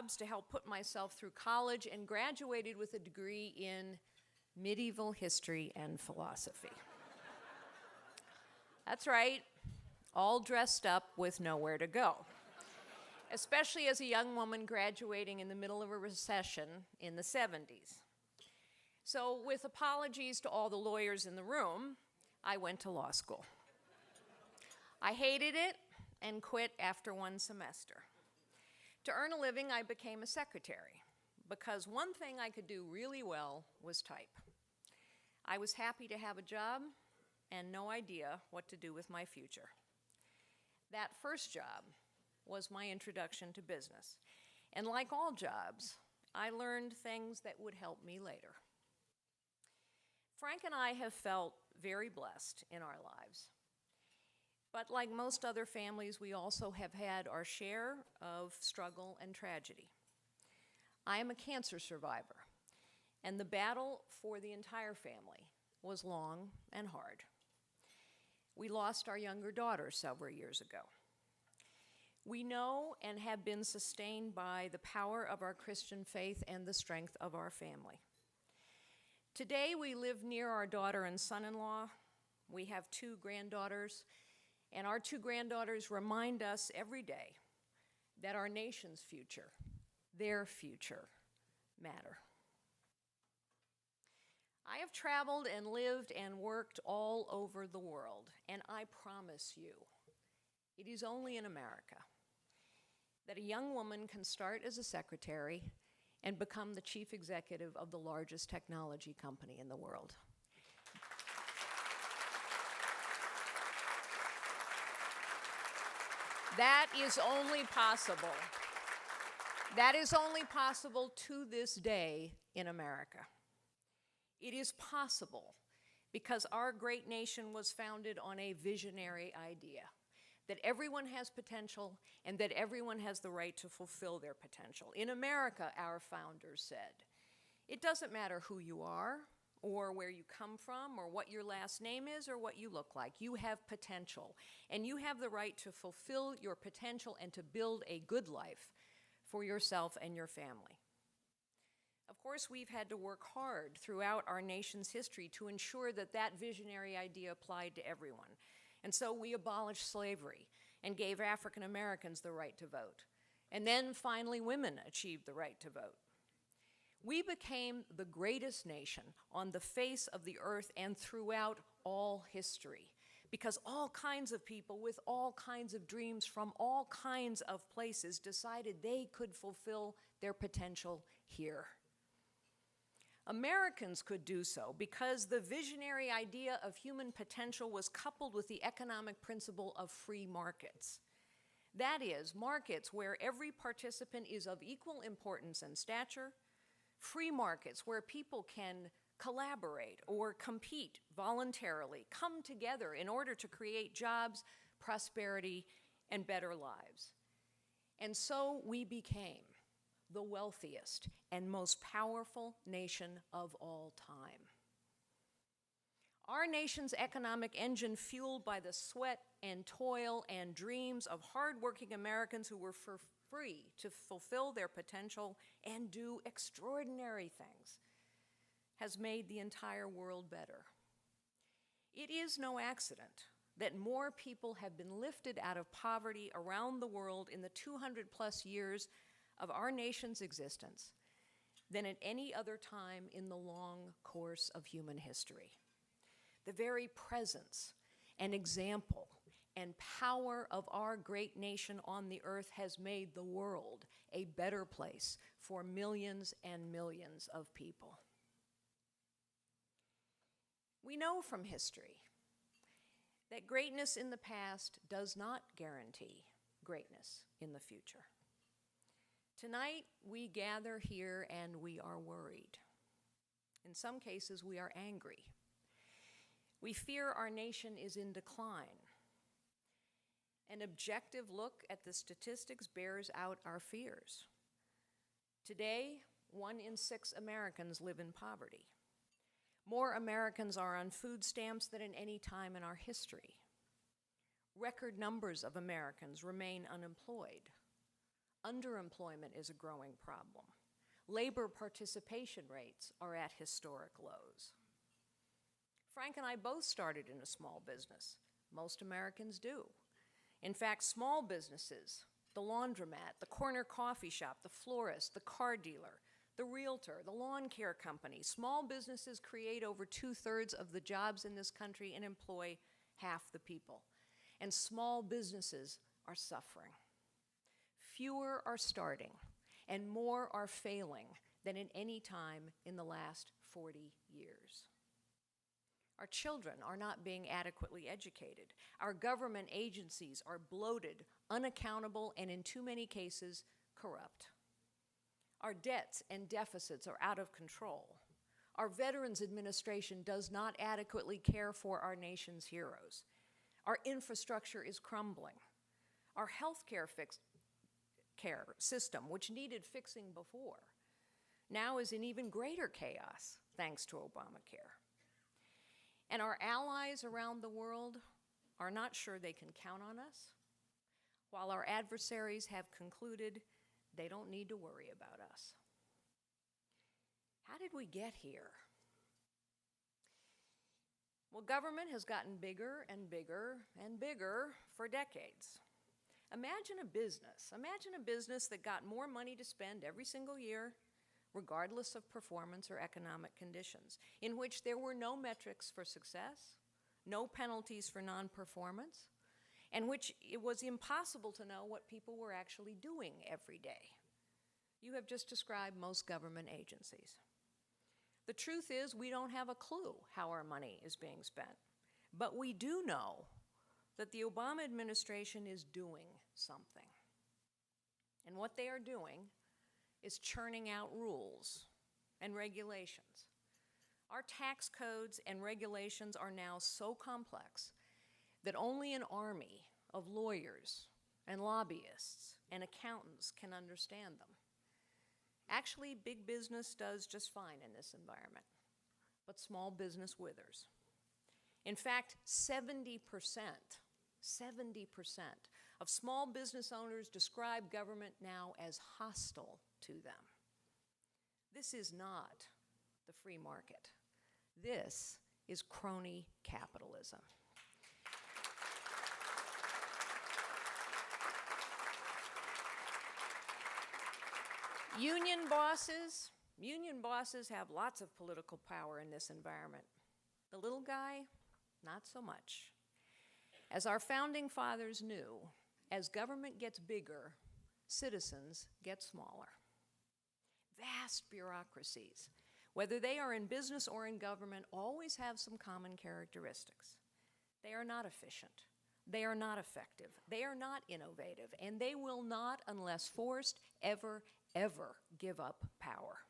To help put myself through college and graduated with a degree in medieval history and philosophy. That's right, all dressed up with nowhere to go, especially as a young woman graduating in the middle of a recession in the 70s. So with apologies to all the lawyers in the room, I went to law school. I hated it and quit after one semester. To earn a living, I became a secretary, because one thing I could do really well was type. I was happy to have a job and no idea what to do with my future. That first job was my introduction to business. And like all jobs, I learned things that would help me later. Frank and I have felt very blessed in our lives. But like most other families, we also have had our share of struggle and tragedy. I am a cancer survivor, and the battle for the entire family was long and hard. We lost our younger daughter several years ago. We know and have been sustained by the power of our Christian faith and the strength of our family. Today, we live near our daughter and son-in-law. We have 2 granddaughters. And our 2 granddaughters remind us every day that our nation's future, their future, matter. I have traveled and lived and worked all over the world, and I promise you, it is only in America that a young woman can start as a secretary and become the chief executive of the largest technology company in the world. That is only possible. That is only possible to this day in America. It is possible because our great nation was founded on a visionary idea that everyone has potential and that everyone has the right to fulfill their potential. In America, our founders said, it doesn't matter who you are, or where you come from, or what your last name is, or what you look like. You have potential, and you have the right to fulfill your potential and to build a good life for yourself and your family. Of course, we've had to work hard throughout our nation's history to ensure that that visionary idea applied to everyone. And so we abolished slavery and gave African Americans the right to vote. And then finally, women achieved the right to vote. We became the greatest nation on the face of the earth and throughout all history, because all kinds of people with all kinds of dreams from all kinds of places decided they could fulfill their potential here. Americans could do so because the visionary idea of human potential was coupled with the economic principle of free markets. That is, markets where every participant is of equal importance and stature, free markets where people can collaborate or compete voluntarily, come together in order to create jobs, prosperity, and better lives. And so we became the wealthiest and most powerful nation of all time. Our nation's economic engine, fueled by the sweat and toil and dreams of hardworking Americans who were free to fulfill their potential and do extraordinary things, has made the entire world better. It is no accident that more people have been lifted out of poverty around the world in the 200+ years of our nation's existence than at any other time in the long course of human history. The very presence and example and power of our great nation on the earth has made the world a better place for millions and millions of people. We know from history that greatness in the past does not guarantee greatness in the future. Tonight, we gather here and we are worried. In some cases, we are angry. We fear our nation is in decline. An objective look at the statistics bears out our fears. Today, 1 in 6 Americans live in poverty. More Americans are on food stamps than at any time in our history. Record numbers of Americans remain unemployed. Underemployment is a growing problem. Labor participation rates are at historic lows. Frank and I both started in a small business. Most Americans do. In fact, small businesses, the laundromat, the corner coffee shop, the florist, the car dealer, the realtor, the lawn care company, small businesses create over 2/3 of the jobs in this country and employ half the people. And small businesses are suffering. Fewer are starting, and more are failing than in any time in the last 40 years. Our children are not being adequately educated. Our government agencies are bloated, unaccountable, and in too many cases, corrupt. Our debts and deficits are out of control. Our Veterans Administration does not adequately care for our nation's heroes. Our infrastructure is crumbling. Our healthcare care system, which needed fixing before, now is in even greater chaos thanks to Obamacare. And our allies around the world are not sure they can count on us, while our adversaries have concluded they don't need to worry about us. How did we get here? Well, government has gotten bigger and bigger and bigger for decades. Imagine a business that got more money to spend every single year, regardless of performance or economic conditions, in which there were no metrics for success, no penalties for non-performance, and which it was impossible to know what people were actually doing every day. You have just described most government agencies. The truth is, we don't have a clue how our money is being spent, but we do know that the Obama administration is doing something. And what they are doing is churning out rules and regulations. Our tax codes and regulations are now so complex that only an army of lawyers and lobbyists and accountants can understand them. Actually, big business does just fine in this environment, but small business withers. In fact, 70% of small business owners describe government now as hostile to them. This is not the free market. This is crony capitalism. Union bosses have lots of political power in this environment. The little guy, not so much. As our founding fathers knew, as government gets bigger, citizens get smaller. Vast bureaucracies, whether they are in business or in government, always have some common characteristics. They are not efficient. They are not effective. They are not innovative. And they will not, unless forced, ever give up power.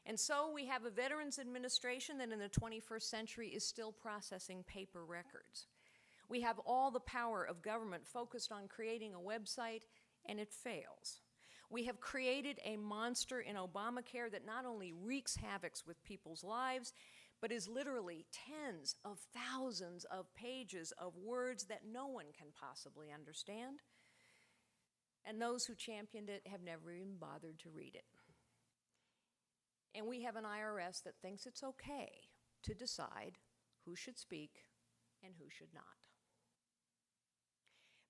And so we have a Veterans Administration that in the 21st century is still processing paper records. We have all the power of government focused on creating a website, and it fails. We have created a monster in Obamacare that not only wreaks havoc with people's lives, but is literally tens of thousands of pages of words that no one can possibly understand. And those who championed it have never even bothered to read it. And we have an IRS that thinks it's okay to decide who should speak and who should not.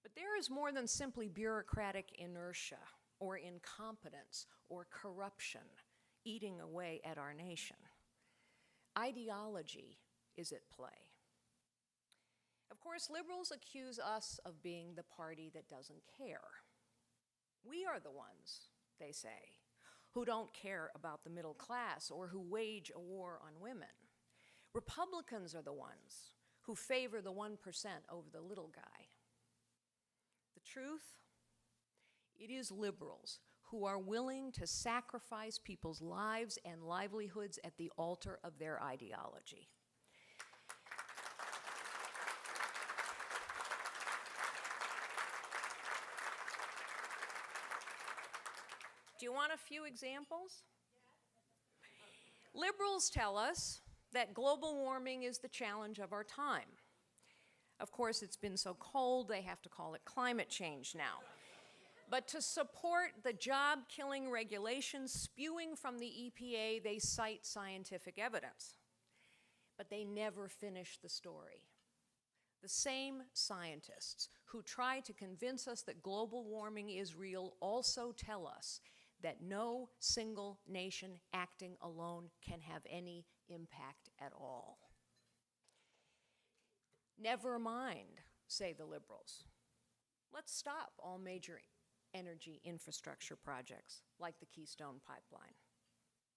But there is more than simply bureaucratic inertia or incompetence or corruption eating away at our nation. Ideology is at play. Of course, liberals accuse us of being the party that doesn't care. We are the ones, they say, who don't care about the middle class or who wage a war on women. Republicans are the ones who favor the 1% over the little guy. The truth? It is liberals who are willing to sacrifice people's lives and livelihoods at the altar of their ideology. Do you want a few examples? Liberals tell us that global warming is the challenge of our time. Of course, it's been so cold, they have to call it climate change now. But to support the job-killing regulations spewing from the EPA, they cite scientific evidence. But they never finish the story. The same scientists who try to convince us that global warming is real also tell us that no single nation acting alone can have any impact at all. Never mind, say the liberals. Let's stop all major energy infrastructure projects like the Keystone Pipeline.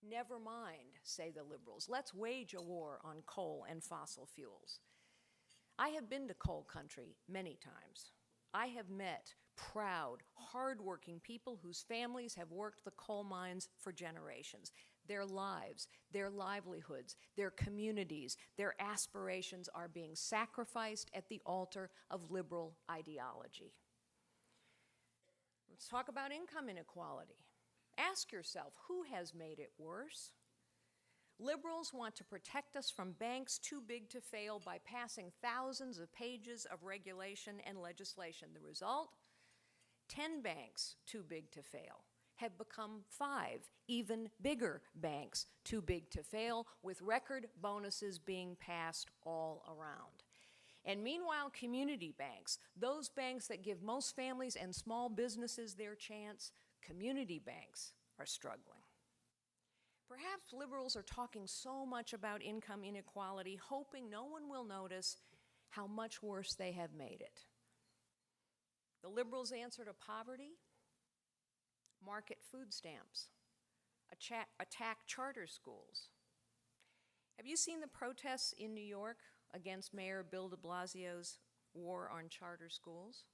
Never mind, say the liberals. Let's wage a war on coal and fossil fuels. I have been to coal country many times. I have met proud, hardworking people whose families have worked the coal mines for generations. Their lives, their livelihoods, their communities, their aspirations are being sacrificed at the altar of liberal ideology. Let's talk about income inequality. Ask yourself, who has made it worse? Liberals want to protect us from banks too big to fail by passing thousands of pages of regulation and legislation. The result? 10 banks too big to fail have become 5 even bigger banks too big to fail, with record bonuses being passed all around. And meanwhile, community banks, those banks that give most families and small businesses their chance, community banks are struggling. Perhaps liberals are talking so much about income inequality, hoping no one will notice how much worse they have made it. The liberals' answer to poverty? Market food stamps, attack charter schools. Have you seen the protests in New York against Mayor Bill de Blasio's war on charter schools?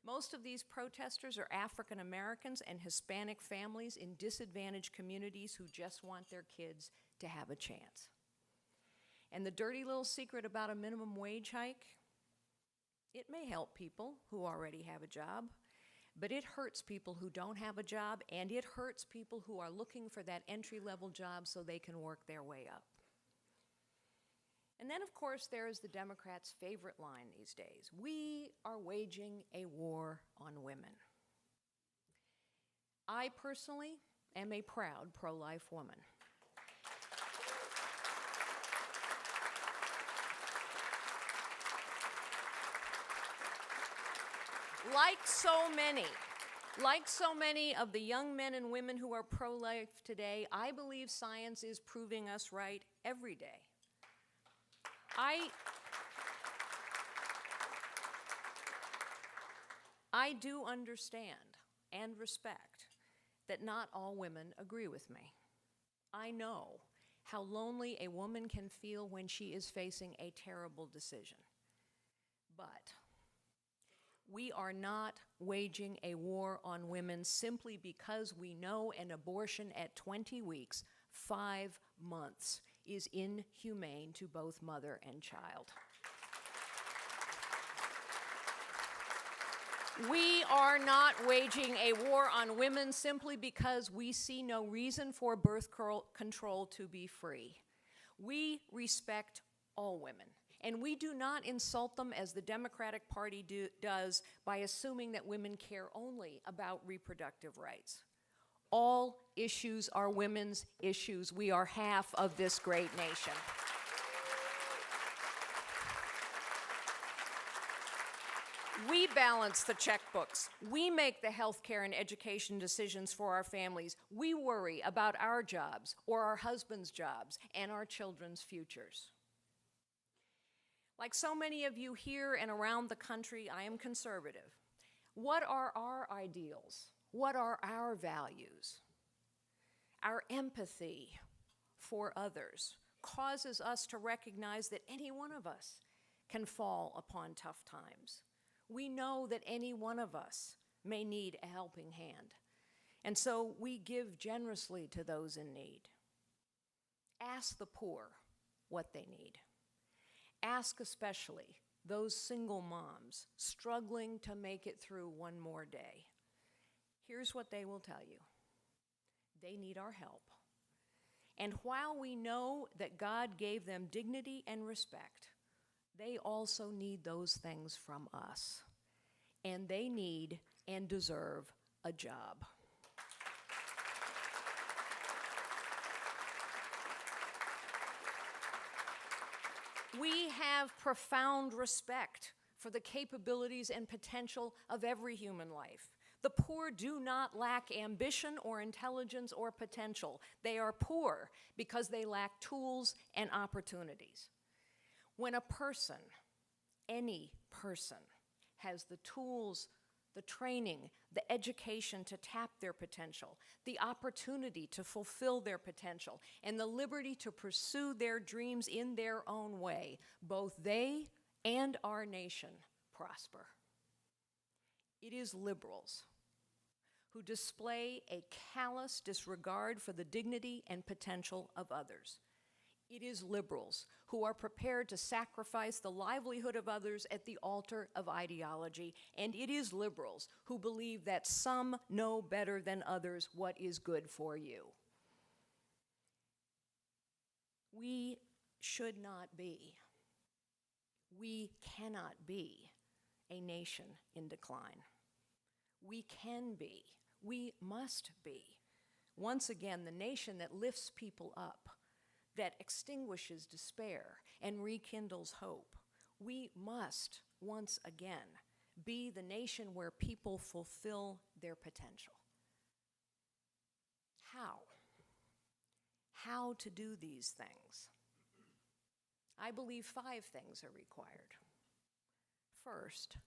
Most of these protesters are African Americans and Hispanic families in disadvantaged communities who just want their kids to have a chance. And the dirty little secret about a minimum wage hike? It may help people who already have a job, but it hurts people who don't have a job, and it hurts people who are looking for that entry-level job so they can work their way up. And then, of course, there is the Democrats' favorite line these days. We are waging a war on women. I personally am a proud pro-life woman. Like so many of the young men and women who are pro-life today, I believe science is proving us right every day. I do understand and respect that not all women agree with me. I know how lonely a woman can feel when she is facing a terrible decision. But we are not waging a war on women simply because we know an abortion at 20 weeks, 5 months, is inhumane to both mother and child. We are not waging a war on women simply because we see no reason for birth control to be free. We respect all women, and we do not insult them as the Democratic Party does by assuming that women care only about reproductive rights. All issues are women's issues. We are half of this great nation. We balance the checkbooks. We make the healthcare and education decisions for our families. We worry about our jobs or our husbands' jobs and our children's futures. Like so many of you here and around the country, I am conservative. What are our ideals? What are our values? Our empathy for others causes us to recognize that any one of us can fall upon tough times. We know that any one of us may need a helping hand, and so we give generously to those in need. Ask the poor what they need. Ask especially those single moms struggling to make it through one more day. Here's what they will tell you. They need our help. And while we know that God gave them dignity and respect, they also need those things from us. And they need and deserve a job. We have profound respect for the capabilities and potential of every human life. The poor do not lack ambition or intelligence or potential. They are poor because they lack tools and opportunities. When a person, any person, has the tools, the training, the education to tap their potential, the opportunity to fulfill their potential, and the liberty to pursue their dreams in their own way, both they and our nation prosper. It is liberals who display a callous disregard for the dignity and potential of others. It is liberals who are prepared to sacrifice the livelihood of others at the altar of ideology, and it is liberals who believe that some know better than others what is good for you. We should not be, we cannot be a nation in decline. We can be, we must be, once again, the nation that lifts people up, that extinguishes despair and rekindles hope. We must, once again, be the nation where people fulfill their potential. How? How to do these things? I believe 5 things are required. First,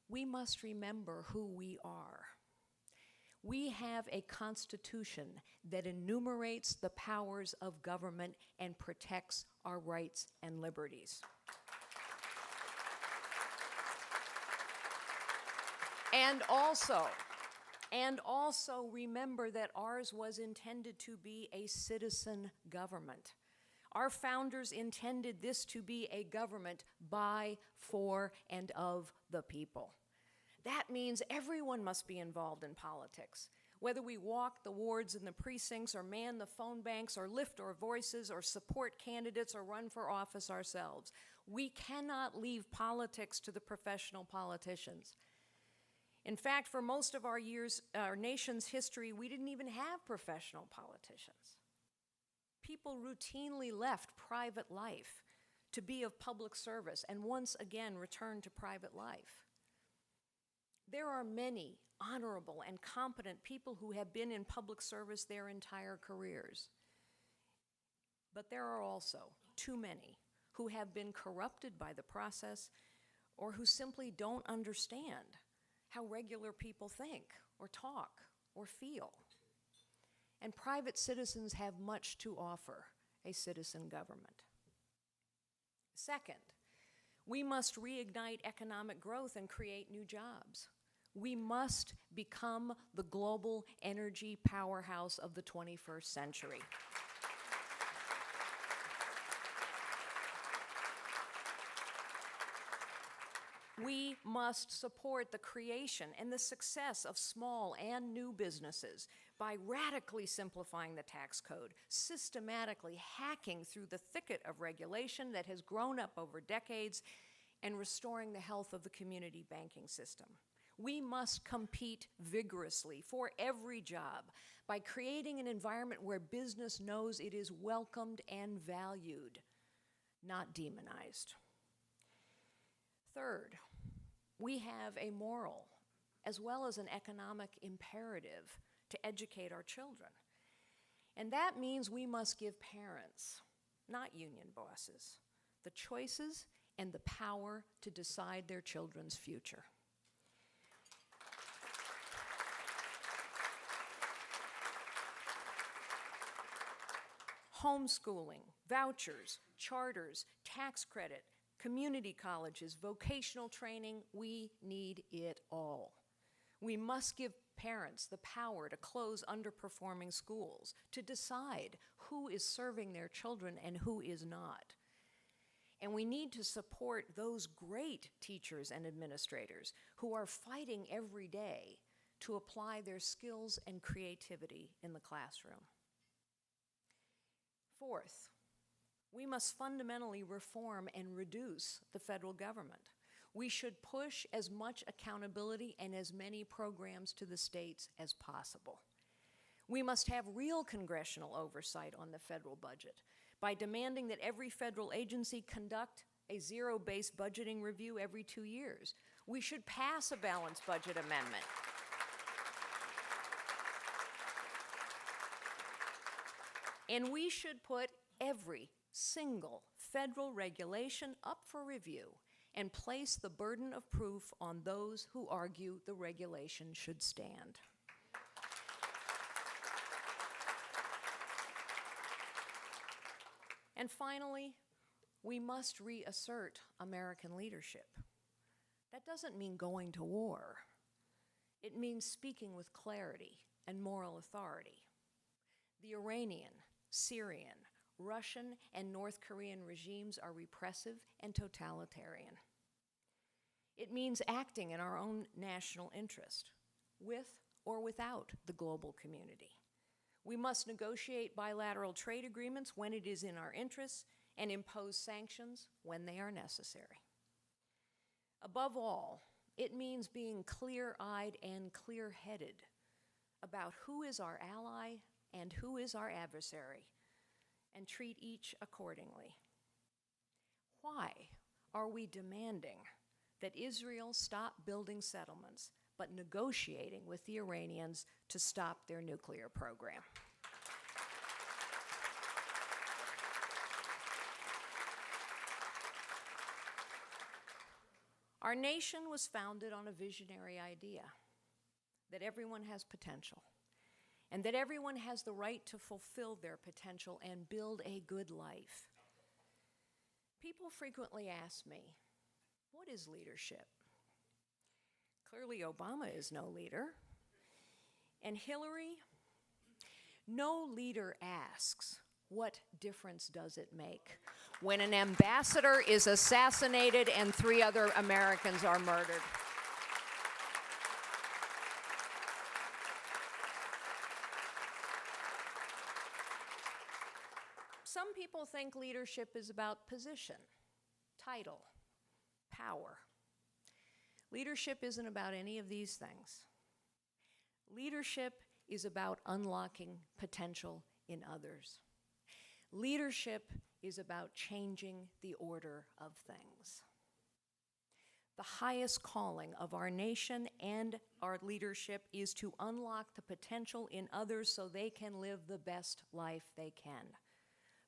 we must remember who we are. We have a constitution that enumerates the powers of government and protects our rights and liberties. And also remember that ours was intended to be a citizen government. Our founders intended this to be a government by, for, and of the people. That means everyone must be involved in politics. Whether we walk the wards and the precincts, or man the phone banks, or lift our voices, or support candidates, or run for office ourselves. We cannot leave politics to the professional politicians. In fact, for most of our nation's history, we didn't even have professional politicians. People routinely left private life to be of public service and once again returned to private life. There are many honorable and competent people who have been in public service their entire careers. But there are also too many who have been corrupted by the process or who simply don't understand how regular people think or talk or feel. And private citizens have much to offer a citizen government. Second, we must reignite economic growth and create new jobs. We must become the global energy powerhouse of the 21st century. We must support the creation and the success of small and new businesses by radically simplifying the tax code, systematically hacking through the thicket of regulation that has grown up over decades, and restoring the health of the community banking system. We must compete vigorously for every job by creating an environment where business knows it is welcomed and valued, not demonized. Third, we have a moral as well as an economic imperative to educate our children. And that means we must give parents, not union bosses, the choices and the power to decide their children's future. Homeschooling, vouchers, charters, tax credit, community colleges, vocational training, we need it all. We must give parents the power to close underperforming schools, to decide who is serving their children and who is not. And we need to support those great teachers and administrators who are fighting every day to apply their skills and creativity in the classroom. Fourth, we must fundamentally reform and reduce the federal government. We should push as much accountability and as many programs to the states as possible. We must have real congressional oversight on the federal budget by demanding that every federal agency conduct a zero-based budgeting review every 2 years. We should pass a balanced budget amendment. And we should put every single federal regulation up for review and place the burden of proof on those who argue the regulation should stand. And finally, we must reassert American leadership. That doesn't mean going to war. It means speaking with clarity and moral authority. The Iranian, Syrian, Russian, and North Korean regimes are repressive and totalitarian. It means acting in our own national interest, with or without the global community. We must negotiate bilateral trade agreements when it is in our interests and impose sanctions when they are necessary. Above all, it means being clear-eyed and clear-headed about who is our ally and who is our adversary, and treat each accordingly. Why are we demanding that Israel stop building settlements but negotiating with the Iranians to stop their nuclear program? Our nation was founded on a visionary idea that everyone has potential and that everyone has the right to fulfill their potential and build a good life. People frequently ask me, what is leadership? Clearly, Obama is no leader. And Hillary, no leader asks, what difference does it make when an ambassador is assassinated and 3 other Americans are murdered? Some people think leadership is about position, title, power. Leadership isn't about any of these things. Leadership is about unlocking potential in others. Leadership is about changing the order of things. The highest calling of our nation and our leadership is to unlock the potential in others so they can live the best life they can.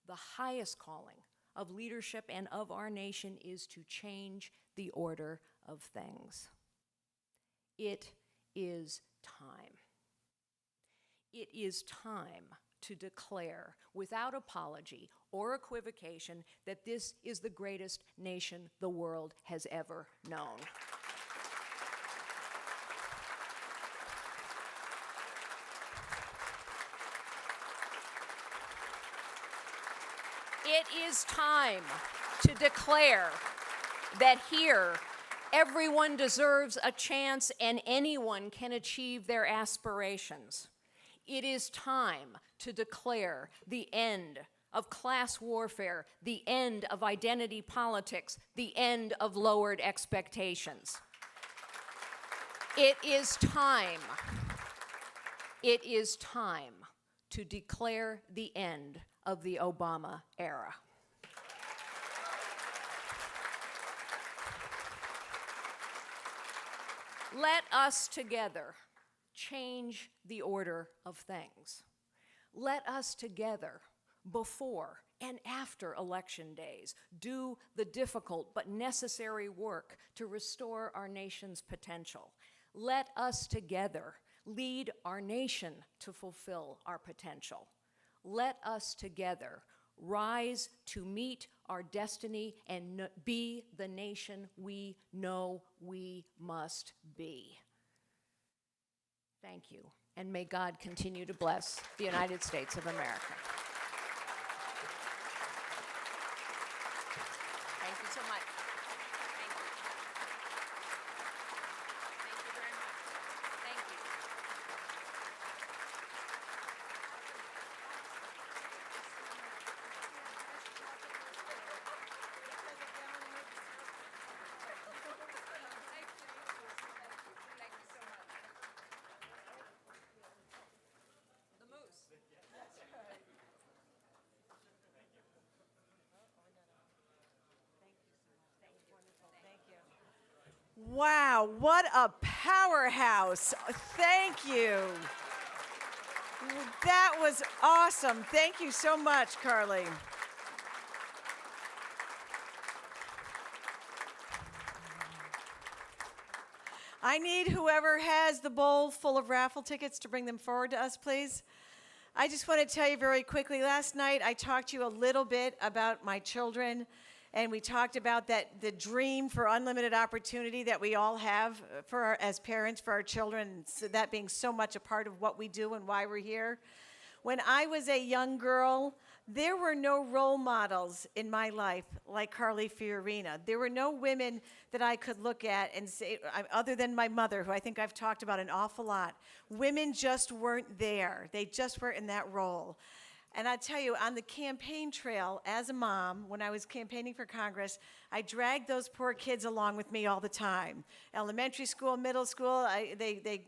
The highest calling of leadership and of our nation is to change the order of things. It is time. It is time to declare without apology or equivocation that this is the greatest nation the world has ever known. It is time to declare that here everyone deserves a chance and anyone can achieve their aspirations. It is time to declare the end of class warfare, the end of identity politics, the end of lowered expectations. It is time to declare the end of the Obama era. Let us together change the order of things. Let us together, before and after election days, do the difficult but necessary work to restore our nation's potential. Let us together lead our nation to fulfill our potential. Let us together rise to meet our destiny and be the nation we know we must be. Thank you, and may God continue to bless the United States of America. Thank you so much. Thank you. Thank you very much. Thank you. Wow, what a powerhouse. Thank you. That was awesome. Thank you so much, Carly. I need whoever has the bowl full of raffle tickets to bring them forward to us, please. I just want to tell you very quickly, last night I talked to you a little bit about my children, and we talked about the dream for unlimited opportunity that we all have as parents for our children, so that being so much a part of what we do and why we're here. When I was a young girl, there were no role models in my life like Carly Fiorina. There were no women that I could look at and say, other than my mother, who I think I've talked about an awful lot. Women just weren't there. They just weren't in that role. And I tell you, on the campaign trail, as a mom, when I was campaigning for Congress, I dragged those poor kids along with me all the time. Elementary school, middle school, they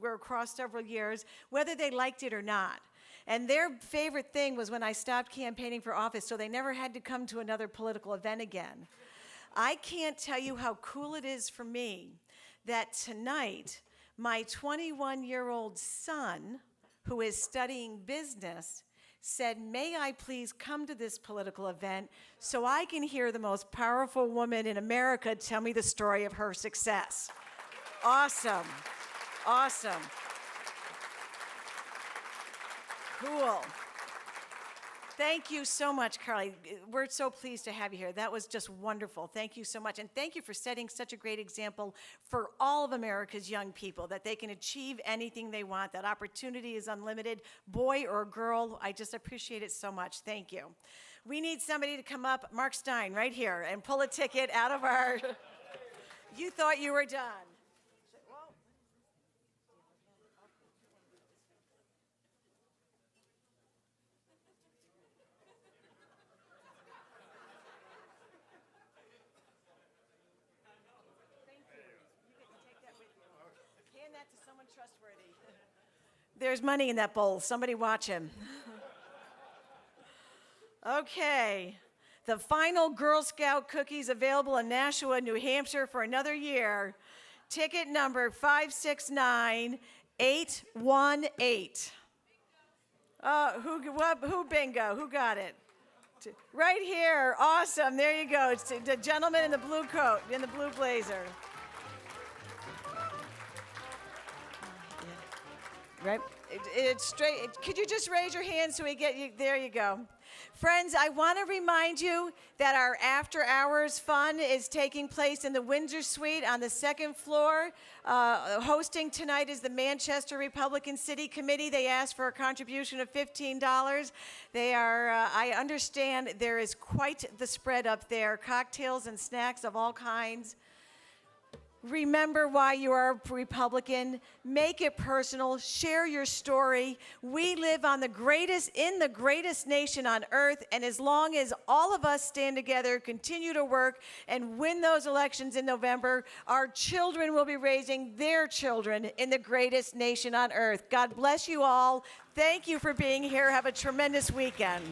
were across several years, whether they liked it or not. And their favorite thing was when I stopped campaigning for office, so they never had to come to another political event again. I can't tell you how cool it is for me that tonight, my 21-year-old son, who is studying business, said, "May I please come to this political event so I can hear the most powerful woman in America tell me the story of her success." Awesome. Awesome. Cool. Thank you so much, Carly. We're so pleased to have you here. That was just wonderful. Thank you so much. And thank you for setting such a great example for all of America's young people, that they can achieve anything they want, that opportunity is unlimited, boy or girl. I just appreciate it so much. Thank you. We need somebody to come up, Mark Stein, right here, and pull a ticket out of our... You thought you were done. To someone trustworthy. There's money in that bowl. Somebody watch him. Okay. The final Girl Scout cookies available in Nashua, New Hampshire for another year. Ticket number 569818. Who bingo? Who got it? Right here. Awesome. There you go. It's the gentleman in the blue coat, in the blue blazer. Right? It's straight. Could you just raise your hand so we get you? There you go. Friends, I want to remind you that our after hours fun is taking place in the Windsor Suite on the second floor. Hosting tonight is the Manchester Republican City Committee. They asked for a contribution of $15. They are, I understand there is quite the spread up there, cocktails and snacks of all kinds. Remember why you are a Republican. Make it personal. Share your story. We live in the greatest nation on earth, and as long as all of us stand together, continue to work, and win those elections in November, our children will be raising their children in the greatest nation on earth. God bless you all. Thank you for being here. Have a tremendous weekend.